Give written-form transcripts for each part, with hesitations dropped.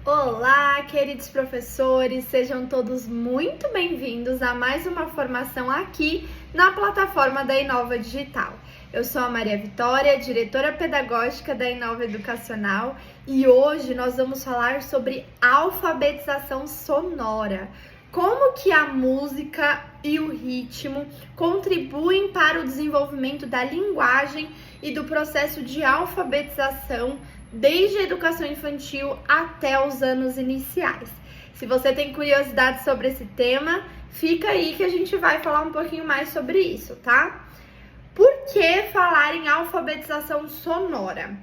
Olá, queridos professores, sejam todos muito bem-vindos a mais uma formação aqui na plataforma da Inova Digital. Eu sou a Maria Vitória, diretora pedagógica da Inova Educacional, e hoje nós vamos falar sobre alfabetização sonora. Como que a música e o ritmo contribuem para o desenvolvimento da linguagem e do processo de alfabetização desde a educação infantil até os anos iniciais. Se você tem curiosidade sobre esse tema, fica aí que a gente vai falar um pouquinho mais sobre isso, tá? Por que falar em alfabetização sonora?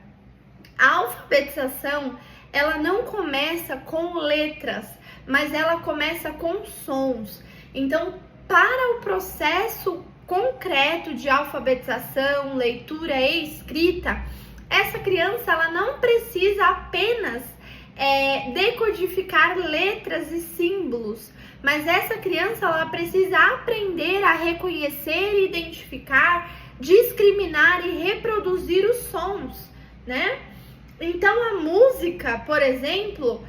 A alfabetização, ela não começa com letras, mas ela começa com sons. Então, para o processo concreto de alfabetização, leitura e escrita, essa criança ela não precisa apenas decodificar letras e símbolos, mas essa criança ela precisa aprender a reconhecer, identificar, discriminar e reproduzir os sons, né? Então a música, por exemplo,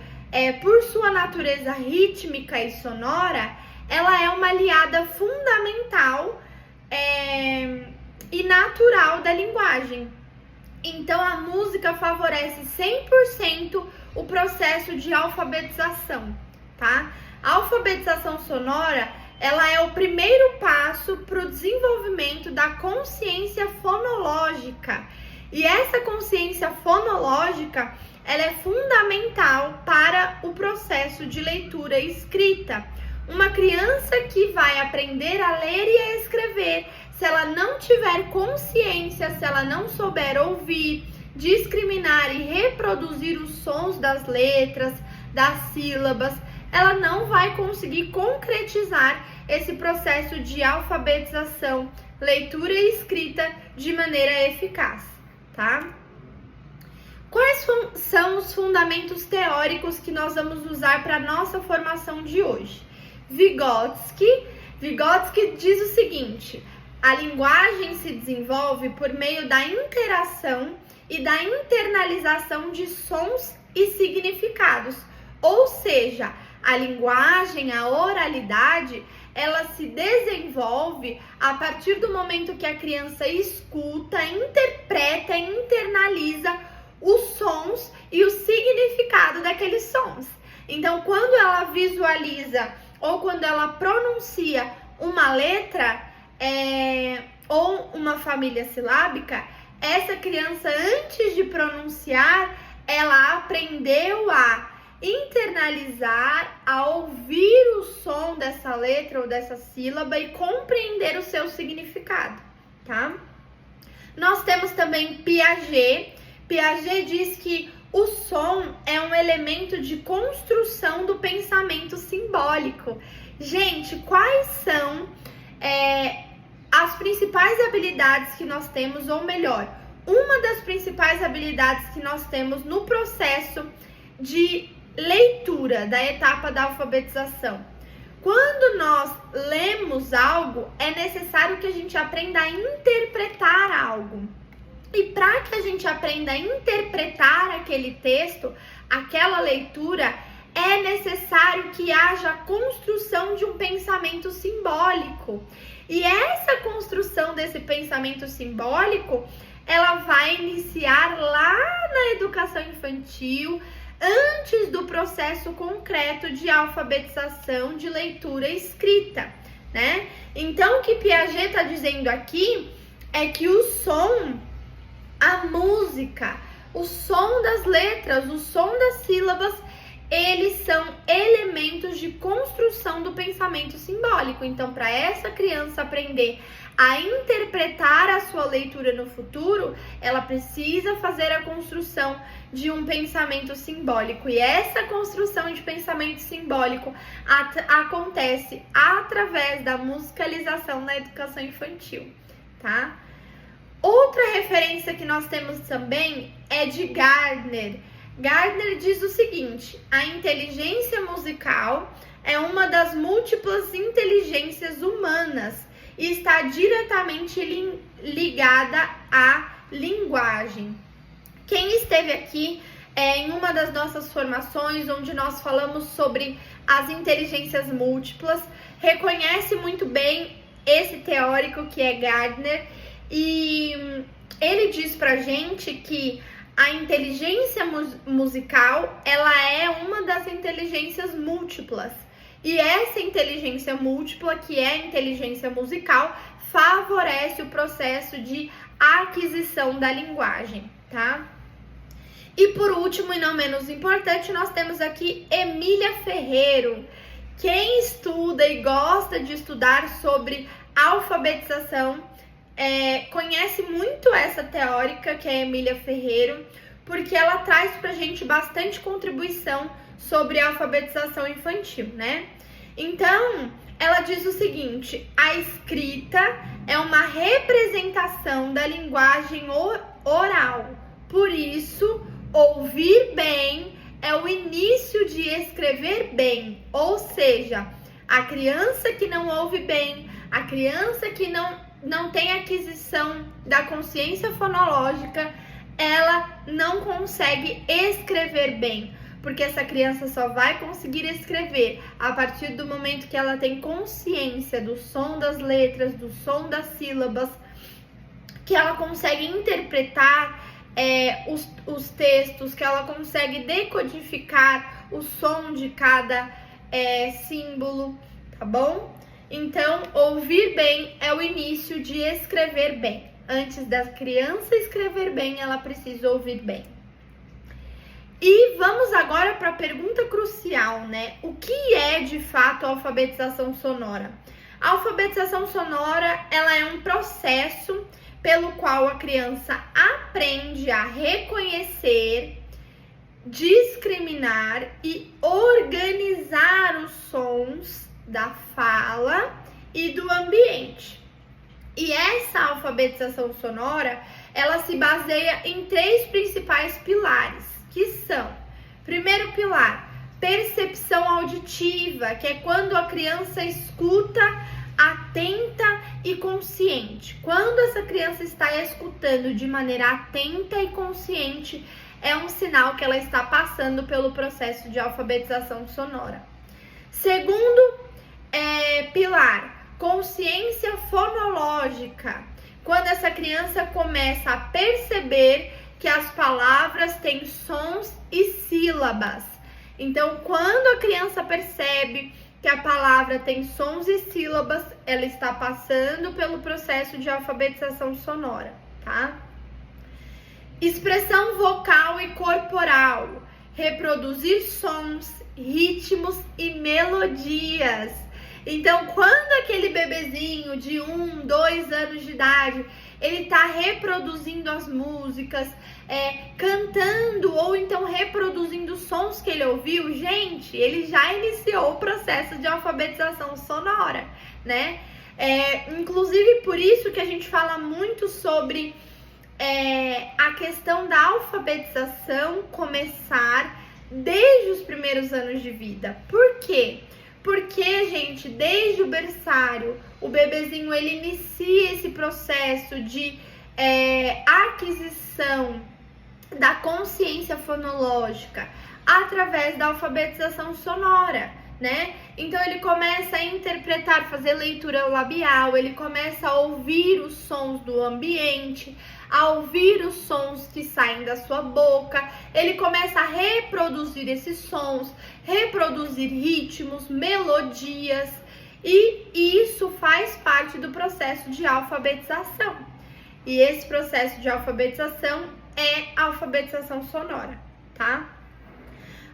por sua natureza rítmica e sonora, ela é uma aliada fundamental e natural da linguagem. Então, a música favorece 100% o processo de alfabetização, tá? A alfabetização sonora, ela é o primeiro passo para o desenvolvimento da consciência fonológica. E essa consciência fonológica, ela é fundamental para o processo de leitura e escrita. Uma criança que vai aprender a ler e a escrever, se ela não tiver consciência, se ela não souber ouvir, discriminar e reproduzir os sons das letras, das sílabas, ela não vai conseguir concretizar esse processo de alfabetização, leitura e escrita de maneira eficaz, tá? Quais são os fundamentos teóricos que nós vamos usar para a nossa formação de hoje? Vygotsky diz o seguinte: a linguagem se desenvolve por meio da interação e da internalização de sons e significados. Ou seja, a linguagem, a oralidade, ela se desenvolve a partir do momento que a criança escuta, interpreta e internaliza os sons e o significado daqueles sons. Então, quando ela visualiza ou quando ela pronuncia uma letra ou uma família silábica, essa criança, antes de pronunciar, ela aprendeu a internalizar, a ouvir o som dessa letra ou dessa sílaba e compreender o seu significado, tá? Nós temos também Piaget. Piaget diz que o som é um elemento de construção do pensamento simbólico. Gente, quais são as principais habilidades que nós temos, ou melhor, uma das principais habilidades que nós temos no processo de leitura da etapa da alfabetização? Quando nós lemos algo, é necessário que a gente aprenda a interpretar algo. E para que a gente aprenda a interpretar aquele texto, aquela leitura, é necessário que haja a construção de um pensamento simbólico. E essa construção desse pensamento simbólico, ela vai iniciar lá na educação infantil, antes do processo concreto de alfabetização, de leitura e escrita, né? Então, o que Piaget está dizendo aqui é que o som, a música, o som das letras, o som das sílabas, eles são elementos de construção do pensamento simbólico. Então, para essa criança aprender a interpretar a sua leitura no futuro, ela precisa fazer a construção de um pensamento simbólico. E essa construção de pensamento simbólico acontece através da musicalização na educação infantil, tá? Outra referência que nós temos também é de Gardner. Gardner diz o seguinte: a inteligência musical é uma das múltiplas inteligências humanas e está diretamente ligada à linguagem. Quem esteve aqui em uma das nossas formações, onde nós falamos sobre as inteligências múltiplas, reconhece muito bem esse teórico que é Gardner, e ele diz pra gente que a inteligência musical, ela é uma das inteligências múltiplas. E essa inteligência múltipla, que é a inteligência musical, favorece o processo de aquisição da linguagem, tá? E por último, e não menos importante, nós temos aqui Emília Ferreiro. Quem estuda e gosta de estudar sobre alfabetização conhece muito essa teórica, que é Emília Ferreiro, porque ela traz pra gente bastante contribuição sobre a alfabetização infantil, né? Então, ela diz o seguinte: a escrita é uma representação da linguagem oral. Por isso, ouvir bem é o início de escrever bem. Ou seja, a criança que não ouve bem, a criança que não tem aquisição da consciência fonológica, ela não consegue escrever bem, porque essa criança só vai conseguir escrever a partir do momento que ela tem consciência do som das letras, do som das sílabas, que ela consegue interpretar os textos, que ela consegue decodificar o som de cada símbolo, tá bom? Então, ouvir bem é o início de escrever bem. Antes da criança escrever bem, ela precisa ouvir bem. E vamos agora para a pergunta crucial, né? O que é de fato a alfabetização sonora? A alfabetização sonora, ela é um processo pelo qual a criança aprende a reconhecer, discriminar e organizar os sons da fala e do ambiente. E essa alfabetização sonora, ela se baseia em 3 principais pilares, que são: primeiro pilar, percepção auditiva, que é quando a criança escuta atenta e consciente. Quando essa criança está escutando de maneira atenta e consciente, é um sinal que ela está passando pelo processo de alfabetização sonora. Segundo pilar, consciência fonológica, quando essa criança começa a perceber que as palavras têm sons e sílabas. Então, quando a criança percebe que a palavra tem sons e sílabas, ela está passando pelo processo de alfabetização sonora, tá? Expressão vocal e corporal, reproduzir sons, ritmos e melodias. Então, quando aquele bebezinho de 1, 2 anos de idade, ele está reproduzindo as músicas, cantando ou então reproduzindo sons que ele ouviu, gente, ele já iniciou o processo de alfabetização sonora, né? Inclusive, por isso que a gente fala muito sobre a questão da alfabetização começar desde os primeiros anos de vida. Por quê? Porque, gente, desde o berçário, o bebezinho, ele inicia esse processo de aquisição da consciência fonológica através da alfabetização sonora, né? Então, ele começa a interpretar, fazer leitura labial, ele começa a ouvir os sons do ambiente, a ouvir os sons que saem da sua boca, ele começa a reproduzir esses sons, reproduzir ritmos, melodias, e isso faz parte do processo de alfabetização. E esse processo de alfabetização é a alfabetização sonora, tá?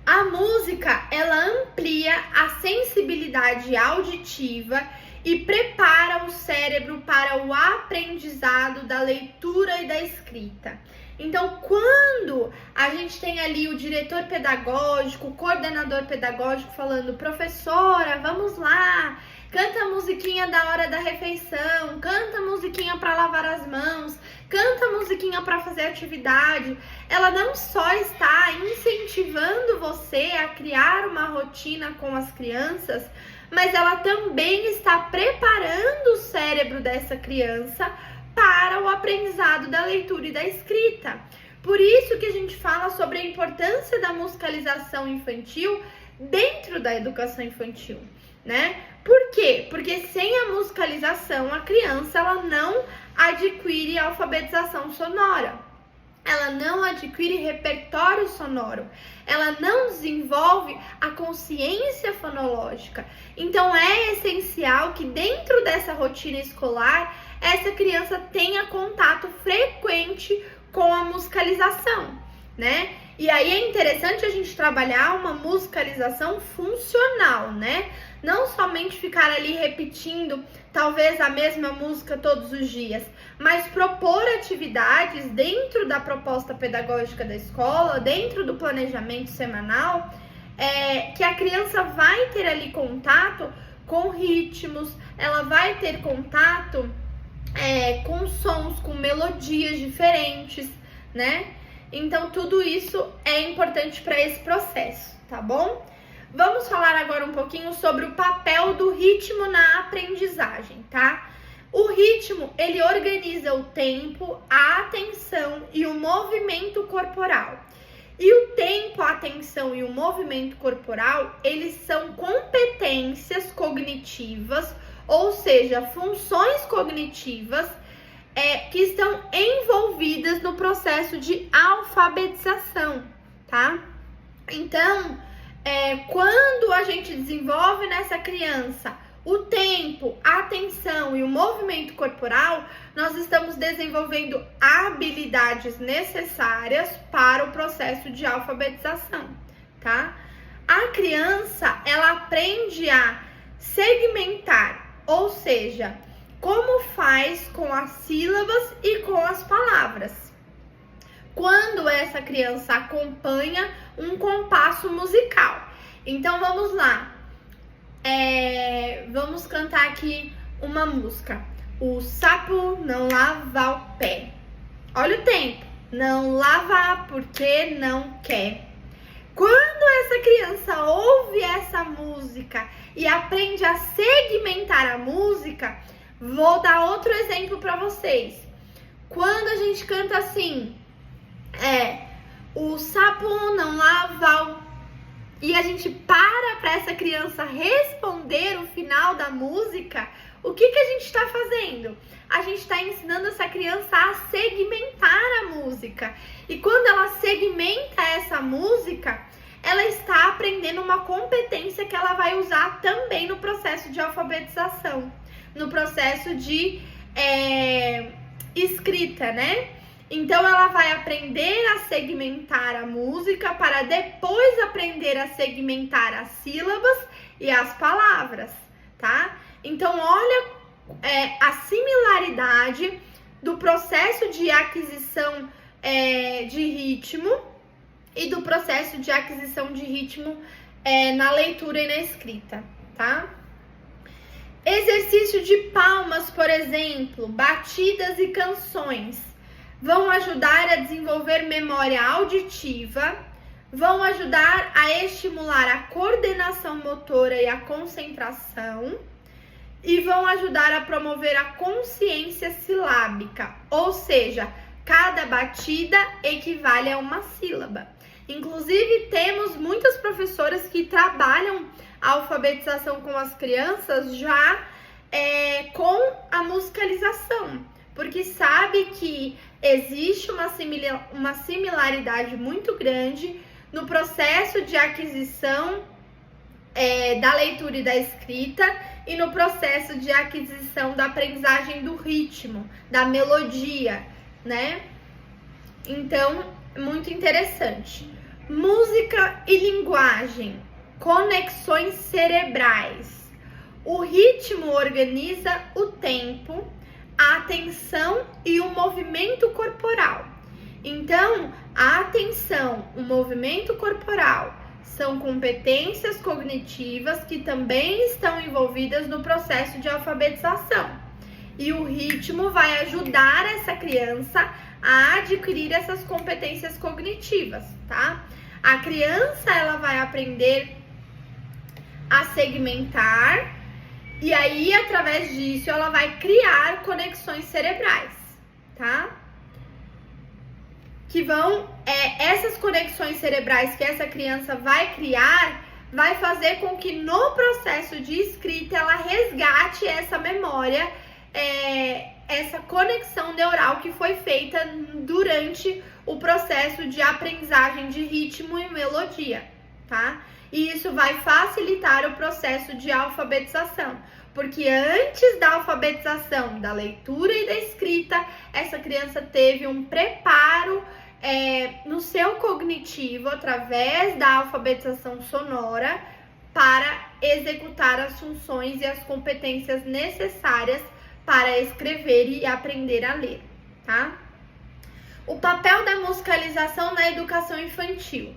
A música, ela amplia a sensibilidade auditiva e prepara o cérebro para o aprendizado da leitura e da escrita. Então, quando a gente tem ali o diretor pedagógico, o coordenador pedagógico falando: professora, vamos lá, canta a musiquinha da hora da refeição, canta a musiquinha para lavar as mãos, canta a musiquinha para fazer atividade, ela não só está incentivando você a criar uma rotina com as crianças, mas ela também está preparando o cérebro dessa criança para o aprendizado da leitura e da escrita. Por isso que a gente fala sobre a importância da musicalização infantil dentro da educação infantil, né? Por quê? Porque sem a musicalização, a criança ela não adquire alfabetização sonora, ela não adquire repertório sonoro, ela não desenvolve a consciência fonológica. Então é essencial que dentro dessa rotina escolar, essa criança tenha contato frequente com a musicalização, né? E aí é interessante a gente trabalhar uma musicalização funcional, né? Não somente ficar ali repetindo talvez a mesma música todos os dias, mas propor atividades dentro da proposta pedagógica da escola, dentro do planejamento semanal, que a criança vai ter ali contato com ritmos, ela vai ter contato com sons, com melodias diferentes, né? Então, tudo isso é importante para esse processo, tá bom? Vamos falar agora um pouquinho sobre o papel do ritmo na aprendizagem, tá? O ritmo, ele organiza o tempo, a atenção e o movimento corporal. E o tempo, a atenção e o movimento corporal, eles são competências cognitivas, ou seja, funções cognitivas que estão envolvidas no processo de alfabetização, tá? Então, quando a gente desenvolve nessa criança o tempo, a atenção e o movimento corporal, nós estamos desenvolvendo habilidades necessárias para o processo de alfabetização, tá? A criança, ela aprende a segmentar, ou seja, como faz com as sílabas e com as palavras. Quando essa criança acompanha um compasso musical. Então, vamos lá. Vamos cantar aqui uma música. O sapo não lava o pé. Olha o tempo. Não lava porque não quer. Quando essa criança ouve essa música e aprende a segmentar a música, vou dar outro exemplo para vocês. Quando a gente canta assim, o sapo não lava o... E a gente para essa criança responder o final da música, o que a gente está fazendo? A gente está ensinando essa criança a segmentar a música. E quando ela segmenta essa música, ela está aprendendo uma competência que ela vai usar também no processo de alfabetização, no processo de escrita, né? Então, ela vai aprender a segmentar a música para depois aprender a segmentar as sílabas e as palavras, tá? Então, olha a similaridade do processo de aquisição de ritmo e do processo de aquisição de ritmo na leitura e na escrita, tá? Exercício de palmas, por exemplo, batidas e canções vão ajudar a desenvolver memória auditiva, vão ajudar a estimular a coordenação motora e a concentração e vão ajudar a promover a consciência silábica, ou seja, cada batida equivale a uma sílaba. Inclusive, temos muitas professoras que trabalham a alfabetização com as crianças já com a musicalização, porque sabe que existe uma similaridade muito grande no processo de aquisição da leitura e da escrita e no processo de aquisição da aprendizagem do ritmo, da melodia, né? Então, muito interessante. Música e linguagem, conexões cerebrais. O ritmo organiza o tempo, a atenção e o movimento corporal. Então, a atenção, o movimento corporal são competências cognitivas que também estão envolvidas no processo de alfabetização. E o ritmo vai ajudar essa criança a adquirir essas competências cognitivas, tá? A criança, ela vai aprender a segmentar e aí, através disso, ela vai criar conexões cerebrais, tá? que essas conexões cerebrais que essa criança vai criar, vai fazer com que no processo de escrita ela resgate essa memória, essa conexão neural que foi feita durante o processo de aprendizagem de ritmo e melodia, tá? E isso vai facilitar o processo de alfabetização, porque antes da alfabetização, da leitura e da escrita, essa criança teve um preparo no seu cognitivo, através da alfabetização sonora, para executar as funções e as competências necessárias para escrever e aprender a ler, tá? O papel da musicalização na educação infantil.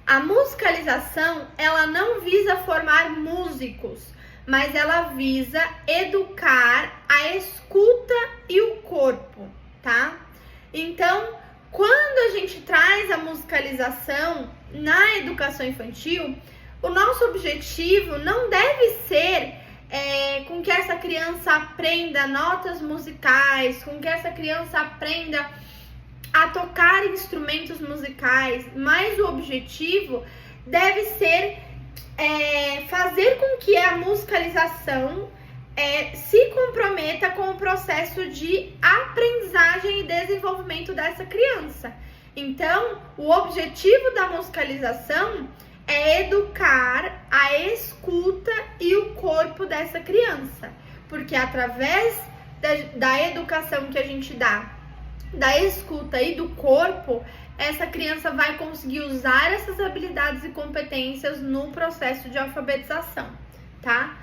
A musicalização, ela não visa formar músicos, mas ela visa educar a escuta e o corpo, tá? Então, quando a gente traz a musicalização na educação infantil, o nosso objetivo não deve ser com que essa criança aprenda notas musicais, com que essa criança aprenda a tocar instrumentos musicais, mas o objetivo deve ser fazer com que a musicalização se comprometa com o processo de aprendizagem e desenvolvimento dessa criança. Então, o objetivo da musicalização é educar a escuta e o corpo dessa criança, porque através da educação que a gente dá, da escuta e do corpo, essa criança vai conseguir usar essas habilidades e competências no processo de alfabetização, tá?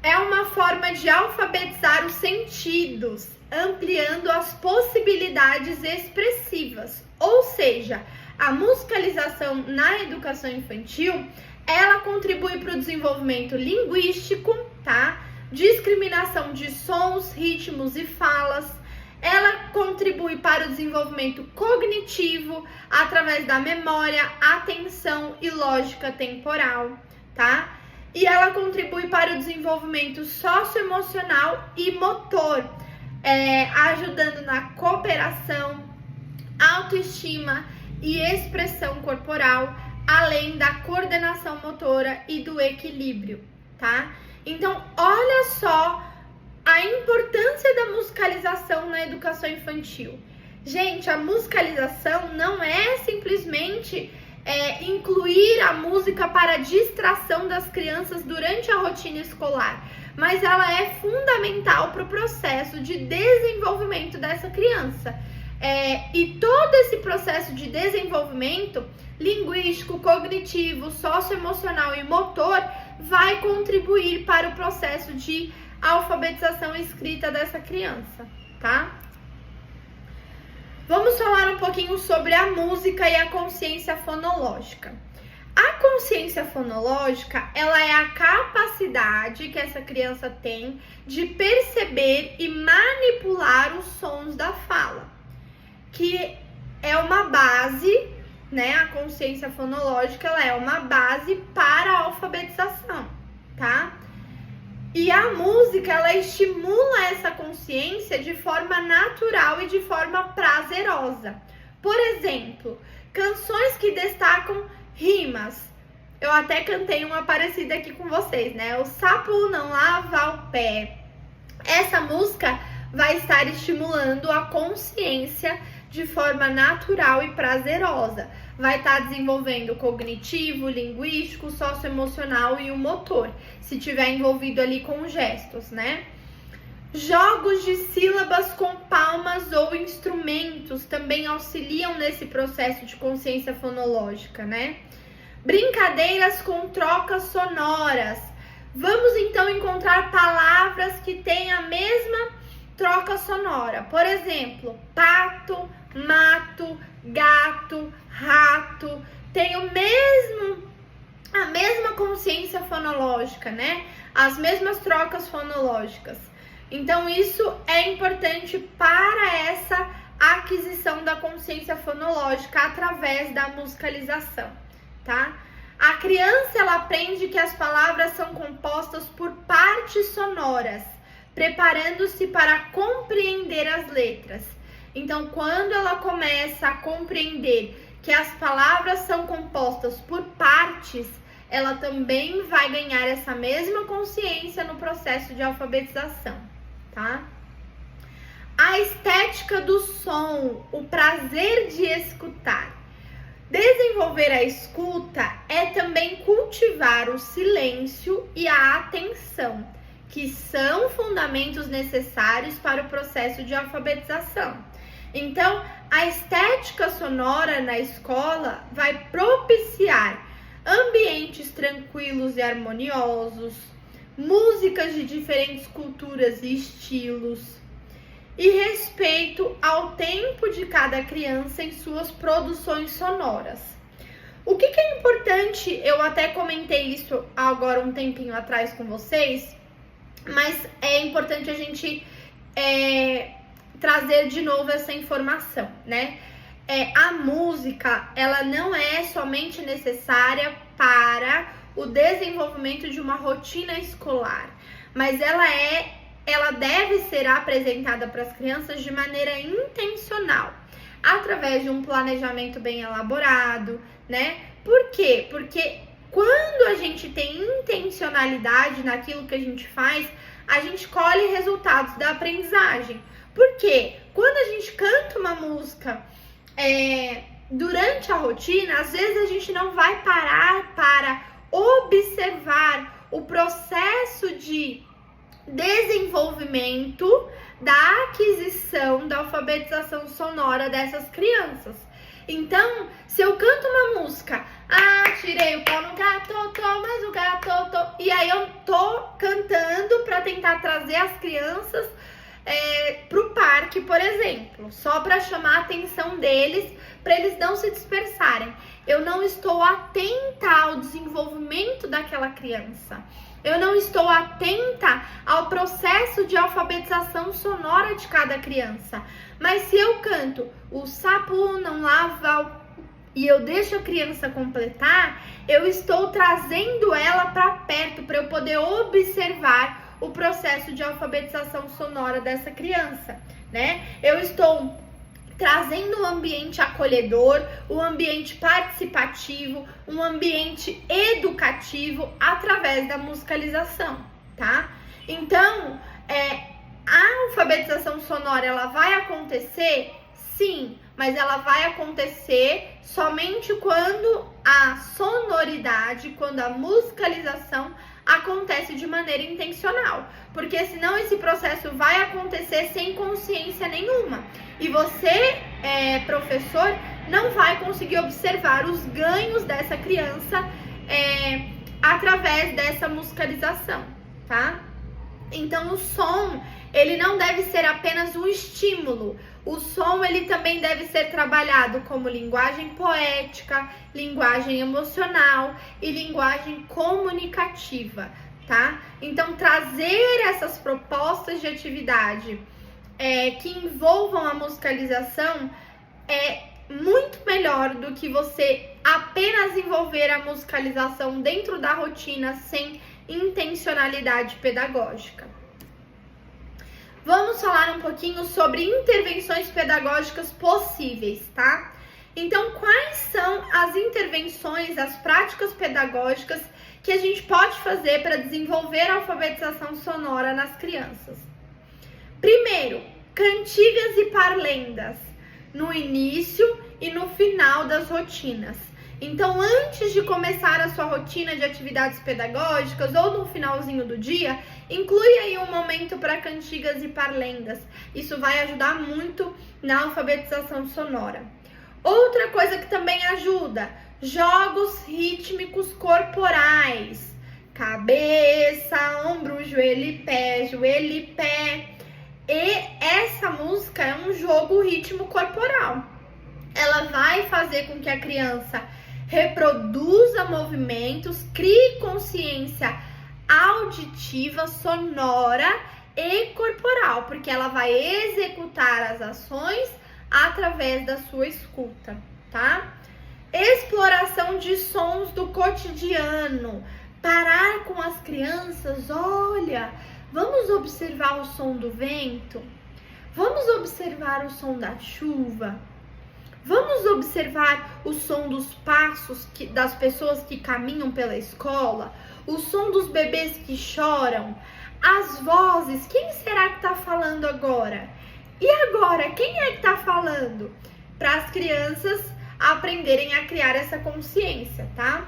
É uma forma de alfabetizar os sentidos, ampliando as possibilidades expressivas. Ou seja, a musicalização na educação infantil, ela contribui para o desenvolvimento linguístico, tá? Discriminação de sons, ritmos e falas. Ela contribui para o desenvolvimento cognitivo através da memória, atenção e lógica temporal, tá? E ela contribui para o desenvolvimento socioemocional e motor, ajudando na cooperação, autoestima e expressão corporal, além da coordenação motora e do equilíbrio, tá? Então, olha só a importância da musicalização na educação infantil. Gente, a musicalização não é simplesmente incluir a música para distração das crianças durante a rotina escolar, mas ela é fundamental para o processo de desenvolvimento dessa criança. E todo esse processo de desenvolvimento linguístico, cognitivo, socioemocional e motor vai contribuir para o processo de alfabetização escrita dessa criança, tá? Vamos falar um pouquinho sobre a música e a consciência fonológica. A consciência fonológica, ela é a capacidade que essa criança tem de perceber e manipular os sons da fala, que é uma base, né? A consciência fonológica, ela é uma base para a alfabetização, tá? E a música, ela estimula essa consciência de forma natural e de forma prazerosa. Por exemplo, canções que destacam rimas. Eu até cantei uma parecida aqui com vocês, né? O sapo não lava o pé. Essa música vai estar estimulando a consciência de forma natural e prazerosa. Vai estar desenvolvendo o cognitivo, linguístico, socioemocional e o motor, se tiver envolvido ali com gestos, né? Jogos de sílabas com palmas ou instrumentos também auxiliam nesse processo de consciência fonológica, né? Brincadeiras com trocas sonoras. Vamos então encontrar palavras que têm a mesma troca sonora. Por exemplo, pato, mato, gato, rato, tem a mesma consciência fonológica, né? As mesmas trocas fonológicas. Então, isso é importante para essa aquisição da consciência fonológica através da musicalização, tá? A criança, ela aprende que as palavras são compostas por partes sonoras, preparando-se para compreender as letras. Então, quando ela começa a compreender que as palavras são compostas por partes, ela também vai ganhar essa mesma consciência no processo de alfabetização, tá? A estética do som, o prazer de escutar. Desenvolver a escuta é também cultivar o silêncio e a atenção, que são fundamentos necessários para o processo de alfabetização. Então, a estética sonora na escola vai propiciar ambientes tranquilos e harmoniosos, músicas de diferentes culturas e estilos, e respeito ao tempo de cada criança em suas produções sonoras. O que é importante, eu até comentei isso agora um tempinho atrás com vocês, mas é importante a gente trazer de novo essa informação, né? A música, ela não é somente necessária para o desenvolvimento de uma rotina escolar, mas ela deve ser apresentada para as crianças de maneira intencional, através de um planejamento bem elaborado, né? Por quê? Porque quando a gente tem intencionalidade naquilo que a gente faz, a gente colhe resultados da aprendizagem. Por quê? Quando a gente canta uma música durante a rotina, às vezes a gente não vai parar para observar o processo de desenvolvimento da aquisição da alfabetização sonora dessas crianças. Então, se eu canto uma música, tirei o pau no gato, mas o gato, e aí eu tô cantando para tentar trazer as crianças pro parque, por exemplo, só para chamar a atenção deles, para eles não se dispersarem. Eu não estou atenta ao desenvolvimento daquela criança. Eu não estou atenta ao processo de alfabetização sonora de cada criança. Mas se eu canto o sapo não lava e eu deixo a criança completar, eu estou trazendo ela para perto para eu poder observar o processo de alfabetização sonora dessa criança, né? Eu estou trazendo um ambiente acolhedor, um ambiente participativo, um ambiente educativo através da musicalização, tá? Então, a alfabetização sonora, ela vai acontecer? Sim, mas ela vai acontecer somente quando a sonoridade, quando a musicalização acontece de maneira intencional, porque senão esse processo vai acontecer sem consciência nenhuma e você, professor, não vai conseguir observar os ganhos dessa criança através dessa musicalização, tá? Então o som, ele não deve ser apenas um estímulo. O som, ele também deve ser trabalhado como linguagem poética, linguagem emocional e linguagem comunicativa, tá? Então, trazer essas propostas de atividade que envolvam a musicalização é muito melhor do que você apenas envolver a musicalização dentro da rotina sem intencionalidade pedagógica. Vamos falar um pouquinho sobre intervenções pedagógicas possíveis, tá? Então, quais são as intervenções, as práticas pedagógicas que a gente pode fazer para desenvolver a alfabetização sonora nas crianças? Primeiro, cantigas e parlendas, no início e no final das rotinas. Então, antes de começar a sua rotina de atividades pedagógicas ou no finalzinho do dia, inclui aí um momento para cantigas e parlendas. Isso vai ajudar muito na alfabetização sonora. Outra coisa que também ajuda, jogos rítmicos corporais. Cabeça, ombro, joelho e pé, joelho e pé. E essa música é um jogo ritmo corporal. Ela vai fazer com que a criança reproduza movimentos, crie consciência auditiva, sonora e corporal, porque ela vai executar as ações através da sua escuta, tá? Exploração de sons do cotidiano. Parar com as crianças, olha, vamos observar o som do vento? Vamos observar o som da chuva. Vamos observar o som dos passos das pessoas que caminham pela escola, o som dos bebês que choram, as vozes. Quem será que está falando agora? E agora, quem é que está falando? Para as crianças aprenderem a criar essa consciência, tá?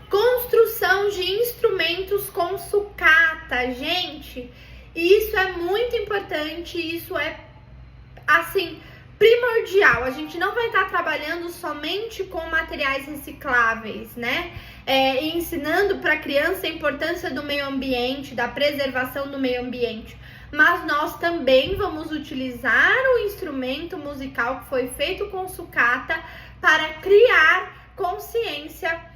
Construção de instrumentos com sucata, gente. Isso é muito importante, isso é, assim, primordial. A gente não vai estar trabalhando somente com materiais recicláveis, né? Ensinando para a criança a importância do meio ambiente, da preservação do meio ambiente. Mas nós também vamos utilizar o instrumento musical que foi feito com sucata para criar consciência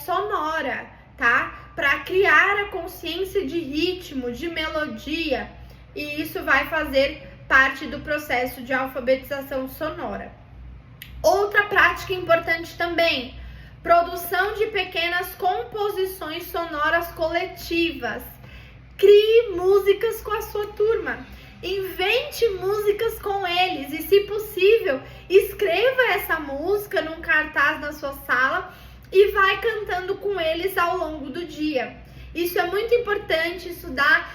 sonora, tá? Para criar a consciência de ritmo, de melodia. E isso vai fazer parte do processo de alfabetização sonora. Outra prática importante também, produção de pequenas composições sonoras coletivas. Crie músicas com a sua turma, invente músicas com eles e, se possível, escreva essa música num cartaz na sua sala e vai cantando com eles ao longo do dia. Isso é muito importante, isso dá,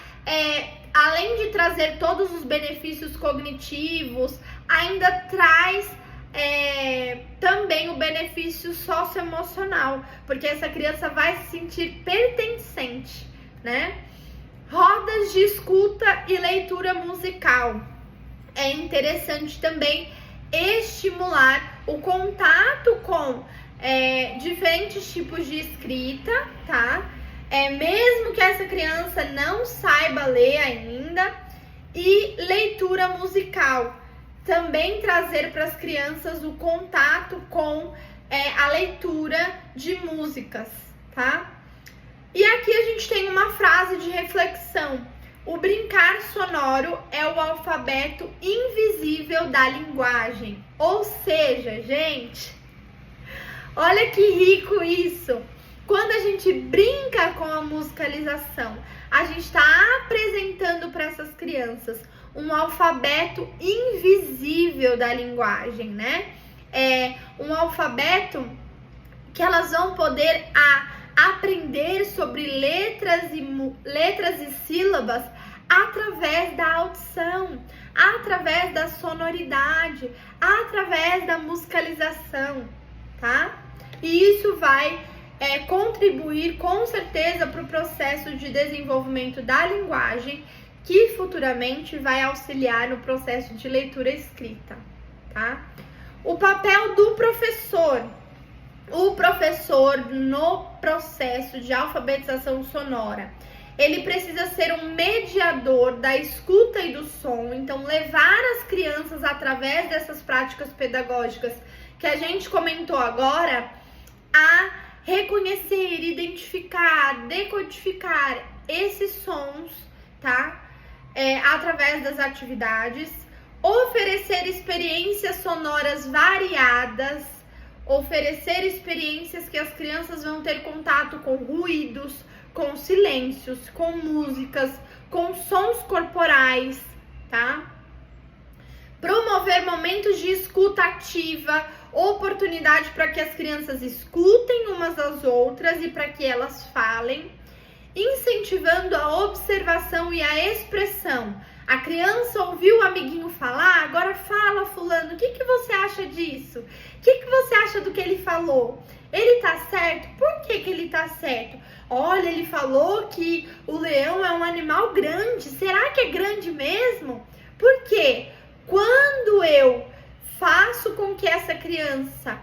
além de trazer todos os benefícios cognitivos, ainda traz também o benefício socioemocional, porque essa criança vai se sentir pertencente, né? Rodas de escuta e leitura musical. É interessante também estimular o contato com diferentes tipos de escrita, tá? Mesmo que essa criança não saiba ler ainda, e leitura musical. Também trazer para as crianças o contato com a leitura de músicas, tá? E aqui a gente tem uma frase de reflexão. O brincar sonoro é o alfabeto invisível da linguagem. Ou seja, gente, olha que rico isso. Quando a gente brinca com a musicalização, a gente está apresentando para essas crianças um alfabeto invisível da linguagem, né? Um alfabeto que elas vão poder aprender sobre letras e sílabas através da audição, através da sonoridade, através da musicalização, tá? E isso vai contribuir com certeza para o processo de desenvolvimento da linguagem, que futuramente vai auxiliar no processo de leitura e escrita, tá? O papel do professor. O professor no processo de alfabetização sonora, ele precisa ser um mediador da escuta e do som, então levar as crianças através dessas práticas pedagógicas que a gente comentou agora, a reconhecer, identificar, decodificar esses sons, tá? Através das atividades, oferecer experiências sonoras variadas, oferecer experiências que as crianças vão ter contato com ruídos, com silêncios, com músicas, com sons corporais, tá? Promover momentos de escuta ativa, oportunidade para que as crianças escutem umas às outras e para que elas falem, incentivando a observação e a expressão. A criança ouviu o amiguinho falar, agora fala, fulano, o que você acha disso? O que você acha do que ele falou? Ele tá certo? Por que ele tá certo? Olha, ele falou que o leão é um animal grande. Será que é grande mesmo? Por quê? Quando eu faço com que essa criança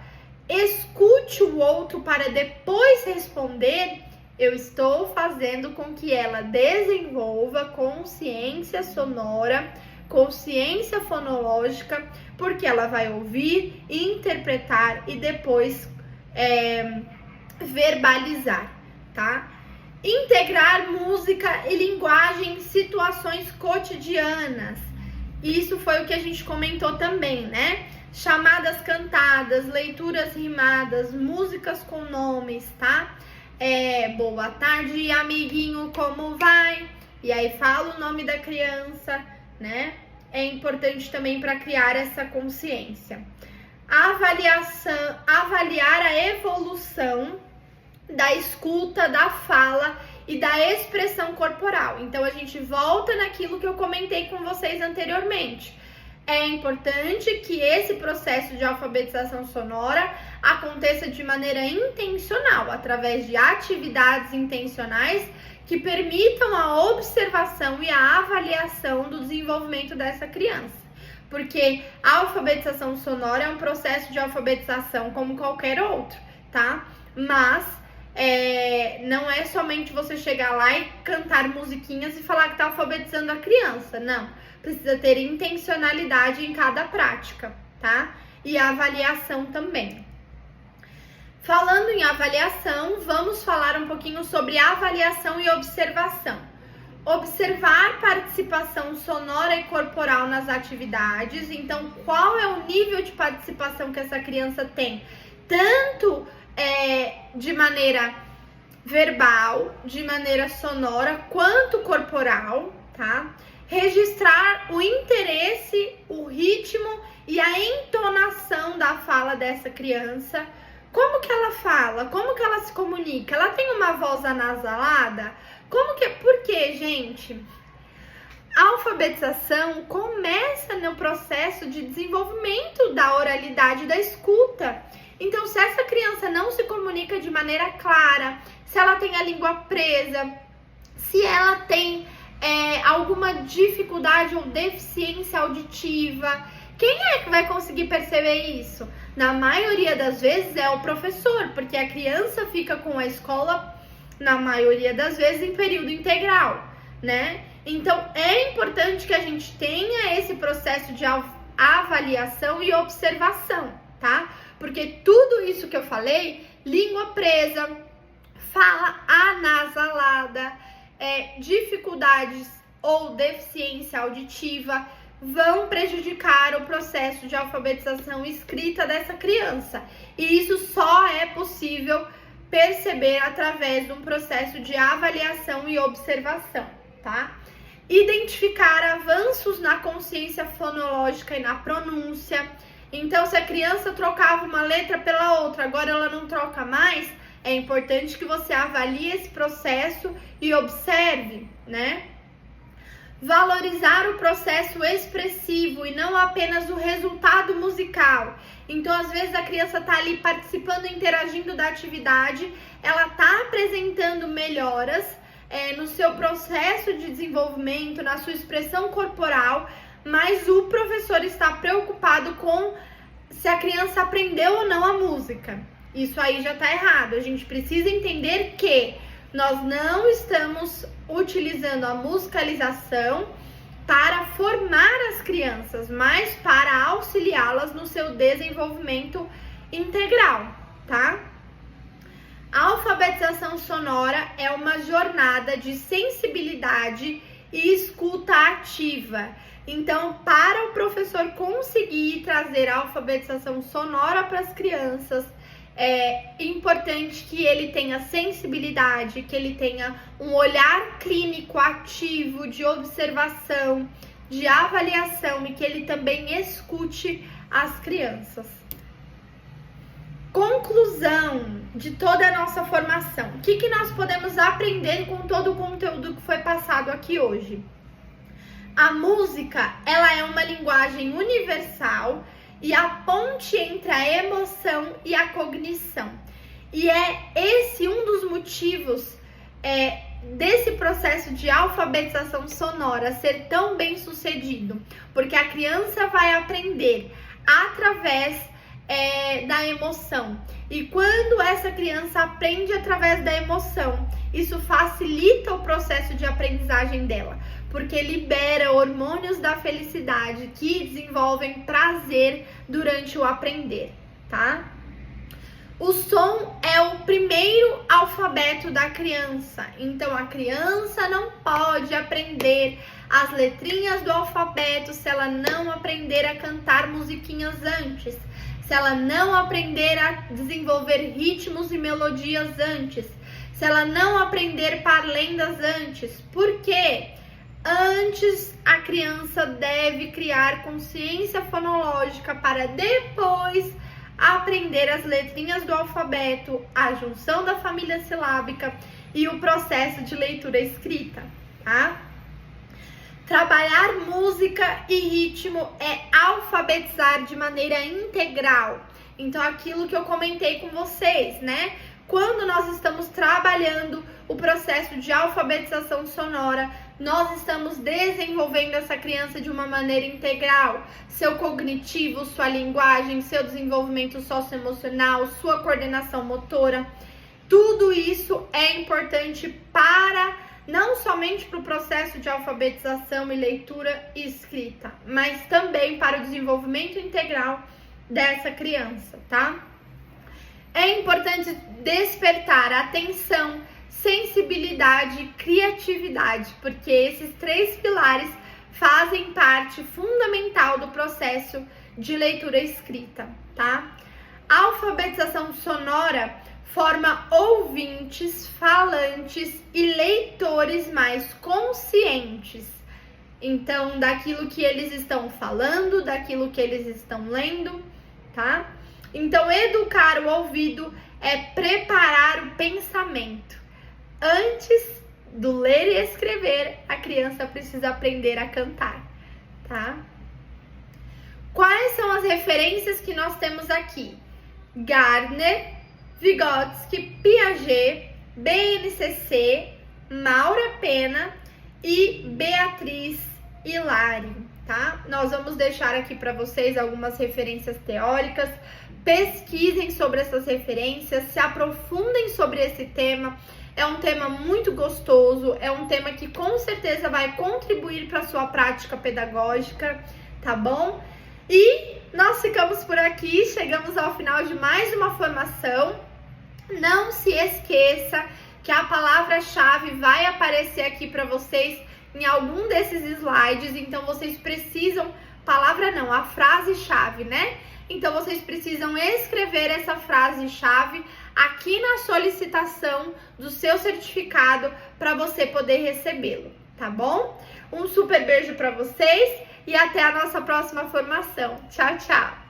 escute o outro para depois responder, eu estou fazendo com que ela desenvolva consciência sonora, consciência fonológica, porque ela vai ouvir, interpretar e depois verbalizar, tá? Integrar música e linguagem em situações cotidianas. Isso foi o que a gente comentou também, né? Chamadas cantadas, leituras rimadas, músicas com nomes, tá? Boa tarde, amiguinho, como vai? E aí fala o nome da criança, né? é importante também para criar essa consciência. Avaliar a evolução da escuta, da fala e da expressão corporal. Então, a gente volta naquilo que eu comentei com vocês anteriormente. É importante que esse processo de alfabetização sonora aconteça de maneira intencional, através de atividades intencionais que permitam a observação e a avaliação do desenvolvimento dessa criança. Porque a alfabetização sonora é um processo de alfabetização como qualquer outro, tá? Mas não é somente você chegar lá e cantar musiquinhas e falar que tá alfabetizando a criança, não. Precisa ter intencionalidade em cada prática, tá? E a avaliação também. Falando em avaliação, vamos falar um pouquinho sobre avaliação e observação. Observar participação sonora e corporal nas atividades. Então, qual é o nível de participação que essa criança tem? Tanto de maneira verbal, de maneira sonora, quanto corporal, tá? Registrar o interesse, o ritmo e a entonação da fala dessa criança. Como que ela fala? Como que ela se comunica? Ela tem uma voz anasalada? Por quê, gente? A alfabetização começa no processo de desenvolvimento da oralidade, da escuta. Então, se essa criança não se comunica de maneira clara, se ela tem a língua presa, se ela tem alguma dificuldade ou deficiência auditiva, quem é que vai conseguir perceber isso? Na maioria das vezes é o professor, porque a criança fica com a escola, na maioria das vezes, em período integral, né? Então, é importante que a gente tenha esse processo de avaliação e observação, tá? Porque tudo isso que eu falei, língua presa, fala anasalada, dificuldades ou deficiência auditiva, vão prejudicar o processo de alfabetização escrita dessa criança. E isso só é possível perceber através de um processo de avaliação e observação, tá? Identificar avanços na consciência fonológica e na pronúncia. Então, se a criança trocava uma letra pela outra, agora ela não troca mais, é importante que você avalie esse processo e observe, né? Valorizar o processo expressivo e não apenas o resultado musical. Então, às vezes, a criança está ali participando, interagindo da atividade, ela está apresentando melhoras no seu processo de desenvolvimento, na sua expressão corporal, mas o professor está preocupado com se a criança aprendeu ou não a música. Isso aí já está errado. A gente precisa entender que nós não estamos utilizando a musicalização para formar as crianças, mas para auxiliá-las no seu desenvolvimento integral, tá? A alfabetização sonora é uma jornada de sensibilidade e escuta ativa. Então, para o professor conseguir trazer a alfabetização sonora para as crianças, é importante que ele tenha sensibilidade, que ele tenha um olhar clínico ativo, de observação, de avaliação e que ele também escute as crianças. Conclusão de toda a nossa formação. O que nós podemos aprender com todo o conteúdo que foi passado aqui hoje? A música, ela é uma linguagem universal e a ponte entre a emoção e a cognição. E é esse um dos motivos desse processo de alfabetização sonora ser tão bem sucedido, porque a criança vai aprender através da emoção. E quando essa criança aprende através da emoção, isso facilita o processo de aprendizagem dela, porque libera hormônios da felicidade que desenvolvem prazer durante o aprender, tá? O som é o primeiro alfabeto da criança, então a criança não pode aprender as letrinhas do alfabeto se ela não aprender a cantar musiquinhas antes, se ela não aprender a desenvolver ritmos e melodias antes, se ela não aprender parlendas antes. Por quê? Antes, a criança deve criar consciência fonológica para depois aprender as letrinhas do alfabeto, a junção da família silábica e o processo de leitura escrita, tá? Trabalhar música e ritmo é alfabetizar de maneira integral. Então, aquilo que eu comentei com vocês, né? Quando nós estamos trabalhando o processo de alfabetização sonora, nós estamos desenvolvendo essa criança de uma maneira integral. Seu cognitivo, sua linguagem, seu desenvolvimento socioemocional, sua coordenação motora. Tudo isso é importante para, não somente para o processo de alfabetização e leitura e escrita, mas também para o desenvolvimento integral dessa criança, tá? É importante despertar atenção, sensibilidade e criatividade, porque esses 3 pilares fazem parte fundamental do processo de leitura escrita, tá? A alfabetização sonora forma ouvintes, falantes e leitores mais conscientes. Então, daquilo que eles estão falando, daquilo que eles estão lendo, tá? Então, educar o ouvido é preparar o pensamento. Antes do ler e escrever, a criança precisa aprender a cantar, tá? Quais são as referências que nós temos aqui? Gardner, Vygotsky, Piaget, BNCC, Maura Pena e Beatriz Hilari, tá? Nós vamos deixar aqui para vocês algumas referências teóricas. Pesquisem sobre essas referências, se aprofundem sobre esse tema. É um tema muito gostoso, é um tema que com certeza vai contribuir para a sua prática pedagógica, tá bom? E nós ficamos por aqui, chegamos ao final de mais uma formação. Não se esqueça que a palavra-chave vai aparecer aqui para vocês em algum desses slides, então vocês precisam, a frase-chave, né? Então vocês precisam escrever essa frase-chave aqui na solicitação do seu certificado para você poder recebê-lo, tá bom? Um super beijo para vocês e até a nossa próxima formação. Tchau, tchau!